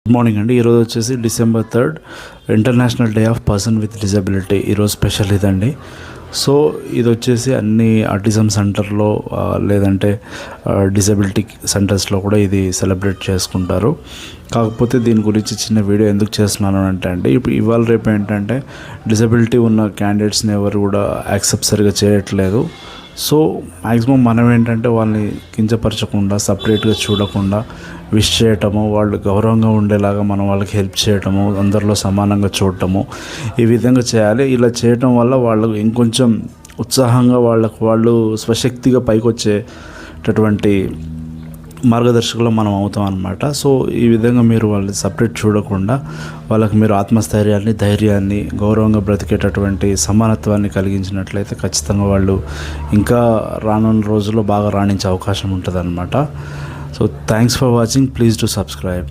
Good morning అండి. ఈరోజు వచ్చేసి December 3 international day of person with disability. ఈరోజు స్పెషల్ ఇదండి. సో ఇది వచ్చేసి అన్ని ఆటిజం సెంటర్లో లేదంటే డిజబిలిటీ సెంటర్స్లో కూడా ఇది సెలబ్రేట్ చేసుకుంటారు. కాకపోతే దీని గురించి చిన్న వీడియో ఎందుకు చేస్తున్నాను అంటే ఇప్పుడు ఇవాళ రేపు ఏంటంటే డిజబిలిటీ ఉన్న క్యాండిడేట్స్ని ఎవరు కూడా యాక్సెప్ట్ సరిగా చేయట్లేదు. సో మ్యాక్సిమం మనం ఏంటంటే వాళ్ళని కించపరచకుండా సపరేట్గా చూడకుండా విష్ చేయటము, వాళ్ళు గౌరవంగా ఉండేలాగా మనం వాళ్ళకి హెల్ప్ చేయటము, అందరిలో సమానంగా చూడటము, ఈ విధంగా చేయాలి. ఇలా చేయటం వల్ల వాళ్ళు ఇంకొంచెం ఉత్సాహంగా వాళ్ళు స్వశక్తిగా పైకి వచ్చేటటువంటి మార్గదర్శకులు మనం అవుతాం అన్నమాట. సో ఈ విధంగా మీరు వాళ్ళని సపరేట్ చూడకుండా వాళ్ళకి మీరు ఆత్మస్థైర్యాన్ని, ధైర్యాన్ని, గౌరవంగా బ్రతికేటటువంటి సమానత్వాన్ని కలిగించినట్లయితే ఖచ్చితంగా వాళ్ళు ఇంకా రానున్న రోజుల్లో బాగా రాణించే అవకాశం ఉంటుంది అన్నమాట. So thanks for watching. Please to subscribe.